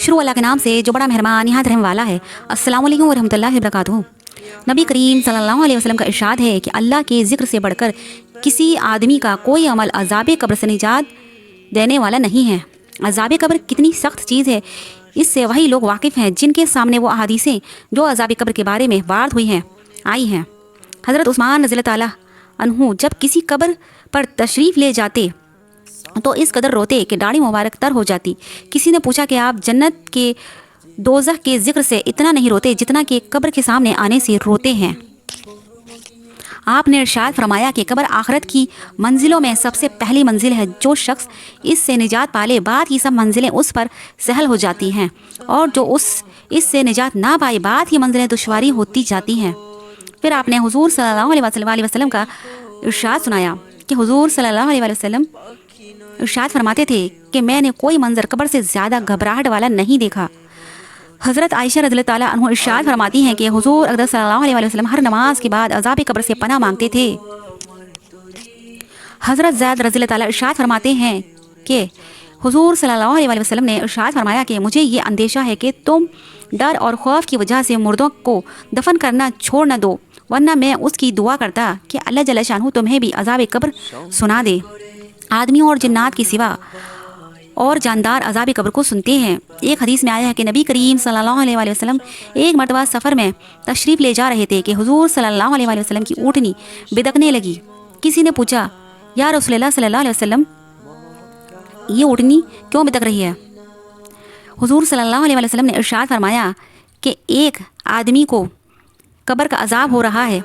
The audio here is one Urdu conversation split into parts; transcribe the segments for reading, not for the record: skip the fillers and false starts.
شروع اللہ کے نام سے جو بڑا مہربان نہایت رحم والا ہے۔ السلام علیکم ورحمۃ اللہ وبرکاتہ۔ نبی کریم صلی اللہ علیہ وسلم کا ارشاد ہے کہ اللہ کے ذکر سے بڑھ کر کسی آدمی کا کوئی عمل عذاب قبر سے نجات دینے والا نہیں ہے۔ عذاب قبر کتنی سخت چیز ہے، اس سے وہی لوگ واقف ہیں جن کے سامنے وہ احادیثیں جو عذاب قبر کے بارے میں وارد ہوئی ہیں آئی ہیں۔ حضرت عثمان رضی اللہ تعالیٰ عنہ جب کسی قبر پر تشریف لے جاتے تو اس قدر روتے کہ داڑھی مبارک تر ہو جاتی۔ کسی نے پوچھا کہ آپ جنت کے دوزخ کے ذکر سے اتنا نہیں روتے جتنا کہ قبر کے سامنے آنے سے روتے ہیں۔ آپ نے ارشاد فرمایا کہ قبر آخرت کی منزلوں میں سب سے پہلی منزل ہے۔ جو شخص اس سے نجات پالے بعد کی سب منزلیں اس پر سہل ہو جاتی ہیں، اور جو اس سے نجات نہ پائے بعد کی منزلیں دشواری ہوتی جاتی ہیں۔ پھر آپ نے حضور صلی اللہ علیہ وسلم کا ارشاد سنایا کہ حضور صلی اللہ علیہ وسلم ارشاد فرماتے تھے کہ میں نے کوئی منظر قبر سے زیادہ گھبراہٹ والا نہیں دیکھا۔ حضرت عائشہ رضی اللہ تعالیٰ عنہ ارشاد فرماتی ہیں کہ حضور اقدس صلی اللہ علیہ وسلم ہر نماز کے بعد عذاب قبر سے پناہ مانگتے تھے۔ حضرت زید رضی اللہ تعالیٰ ارشاد فرماتے ہیں کہ حضور صلی اللہ علیہ وسلم نے ارشاد فرمایا کہ مجھے یہ اندیشہ ہے کہ تم ڈر اور خوف کی وجہ سے مردوں کو دفن کرنا چھوڑ نہ دو، ورنہ میں اس کی دعا کرتا کہ اللہ جل شانہ تمہیں بھی عذاب قبر سنا دے۔ آدمیوں اور جنات کی سوا اور جاندار عذاب قبر کو سنتے ہیں۔ ایک حدیث میں آیا ہے کہ نبی کریم صلی اللہ علیہ وسلم ایک مرتبہ سفر میں تشریف لے جا رہے تھے کہ حضور صلی اللہ علیہ وسلم کی اونٹنی بدکنے لگی۔ کسی نے پوچھا، یا رسول اللہ صلی اللہ علیہ وسلم، یہ اونٹنی کیوں بدک رہی ہے؟ حضور صلی اللہ علیہ وسلم نے ارشاد فرمایا کہ ایک آدمی کو قبر کا عذاب ہو رہا ہے،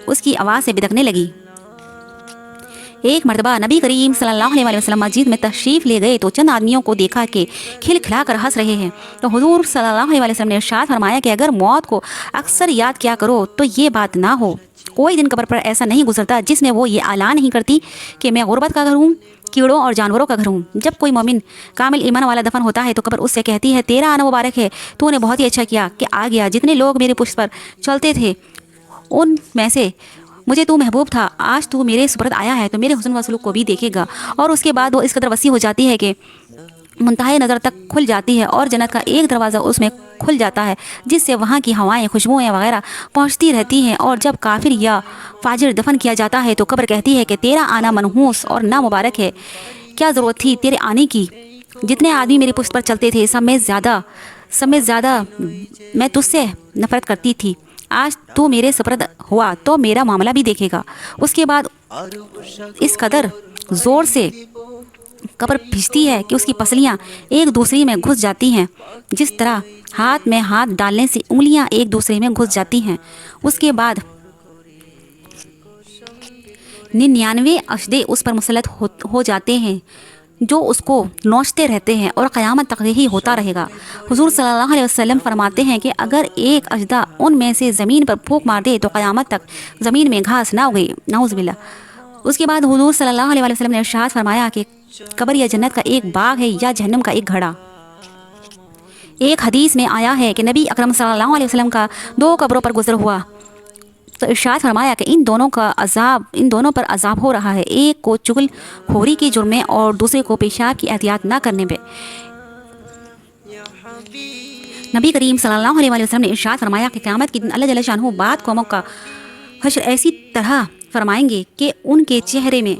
اس کی آواز سے بدکنے لگی۔ ایک مرتبہ نبی کریم صلی اللہ علیہ وسلم مسجد میں تشریف لے گئے تو چند آدمیوں کو دیکھا کہ کھل کھلا کر ہنس رہے ہیں، تو حضور صلی اللہ علیہ وسلم نے ارشاد فرمایا کہ اگر موت کو اکثر یاد کیا کرو تو یہ بات نہ ہو۔ کوئی دن قبر پر ایسا نہیں گزرتا جس میں وہ یہ اعلان نہیں کرتی کہ میں غربت کا گھر ہوں، کیڑوں اور جانوروں کا گھر ہوں۔ جب کوئی مومن کامل ایمان والا دفن ہوتا ہے تو قبر اس سے کہتی ہے، تیرا آنا مبارک ہے، تو نے بہت ہی اچھا کیا کہ آ گیا۔ جتنے لوگ میرے پشت پر چلتے تھے ان میں سے مجھے تو محبوب تھا، آج تو میرے سپرد آیا ہے تو میرے حسن و سلوک کو بھی دیکھے گا۔ اور اس کے بعد وہ اس قدر وسیع ہو جاتی ہے کہ منتہائے نظر تک کھل جاتی ہے، اور جنت کا ایک دروازہ اس میں کھل جاتا ہے جس سے وہاں کی ہوائیں، خوشبوئیں وغیرہ پہنچتی رہتی ہیں۔ اور جب کافر یا فاجر دفن کیا جاتا ہے تو قبر کہتی ہے کہ تیرا آنا منحوس اور نامبارک ہے، کیا ضرورت تھی تیرے آنے کی؟ جتنے آدمی میرے پشت پر چلتے تھے سب میں زیادہ میں تجھ سے نفرت کرتی تھی، آج تو میرے سپرد ہوا تو میرا معاملہ بھی دیکھے گا۔ اس کے بعد اس قدر زور سے قبر بھیجتی ہے کہ اس کی پسلیاں ایک دوسرے میں گھس جاتی ہیں، جس طرح ہاتھ میں ہاتھ ڈالنے سے انگلیاں ایک دوسرے میں گھس جاتی ہیں۔ اس کے بعد 99 اشدے اس پر مسلط ہو جاتے ہیں جو اس کو نوچتے رہتے ہیں، اور قیامت تک یہی ہوتا رہے گا۔ حضور صلی اللہ علیہ وسلم فرماتے ہیں کہ اگر ایک اژدھا ان میں سے زمین پر پھونک مار دے تو قیامت تک زمین میں گھاس نہ اگے، نعوذ باللہ۔ اس کے بعد حضور صلی اللہ علیہ وسلم نے ارشاد فرمایا کہ قبر یا جنت کا ایک باغ ہے یا جہنم کا ایک گھڑا۔ ایک حدیث میں آیا ہے کہ نبی اکرم صلی اللہ علیہ وسلم کا 2 قبروں پر گزر ہوا تو ارشاد فرمایا کہ ان دونوں پر عذاب ہو رہا ہے، ایک کو چغل خوری کے جرم میں اور دوسرے کو پیشاب کی احتیاط نہ کرنے پہ۔ نبی کریم صلی اللہ علیہ وسلم نے ارشاد فرمایا کہ قیامت کے دن اللہ جل شانہ بعد قوموں کا حشر ایسی طرح فرمائیں گے کہ ان کے چہرے میں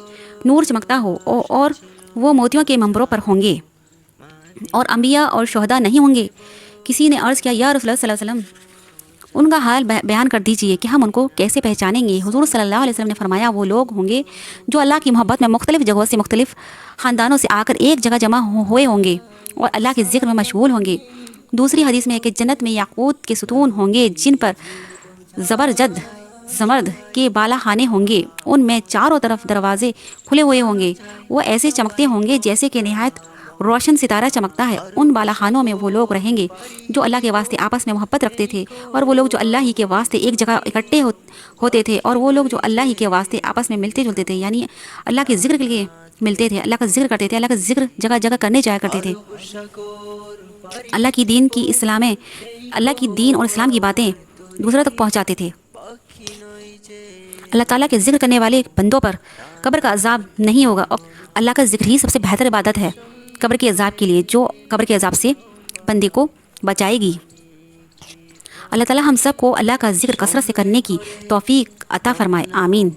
نور چمکتا ہو، اور وہ موتیوں کے منبروں پر ہوں گے، اور انبیاء اور شہداء نہیں ہوں گے۔ کسی نے عرض کیا، یا رسول اللہ صلی اللہ علیہ وسلم، ان کا حال بیان کر دیجئے کہ ہم ان کو کیسے پہچانیں گے؟ حضور صلی اللہ علیہ وسلم نے فرمایا، وہ لوگ ہوں گے جو اللہ کی محبت میں مختلف جگہوں سے مختلف خاندانوں سے آ کر ایک جگہ جمع ہوئے ہوں گے اور اللہ کے ذکر میں مشغول ہوں گے۔ دوسری حدیث میں ہے کہ جنت میں یاقوت کے ستون ہوں گے جن پر زبرجد زمرد کے بالا خانے ہوں گے، ان میں چاروں طرف دروازے کھلے ہوئے ہوں گے، وہ ایسے چمکتے ہوں گے جیسے کہ نہایت روشن ستارہ چمکتا ہے۔ ان بالا خانوں میں وہ لوگ رہیں گے جو اللہ کے واسطے آپس میں محبت رکھتے تھے، اور وہ لوگ جو اللہ ہی کے واسطے ایک جگہ اکٹھے ہوتے تھے، اور وہ لوگ جو اللہ ہی کے واسطے آپس میں ملتے جلتے تھے، یعنی اللہ کے ذکر کے لیے ملتے تھے، اللہ کا ذکر کرتے تھے، اللہ کا ذکر جگہ جگہ کرنے جایا کرتے تھے۔ اللہ کی دین اور اسلام کی باتیں دوسروں تک پہنچاتے تھے۔ اللہ تعالیٰ کے ذکر کرنے والے بندوں پر قبر کا عذاب نہیں ہوگا، اور اللہ کا ذکر ہی سب سے بہتر عبادت ہے قبر کے عذاب کے لیے، جو قبر کے عذاب سے بندے کو بچائے گی۔ اللہ تعالی ہم سب کو اللہ کا ذکر کثرت سے کرنے کی توفیق عطا فرمائے، آمین۔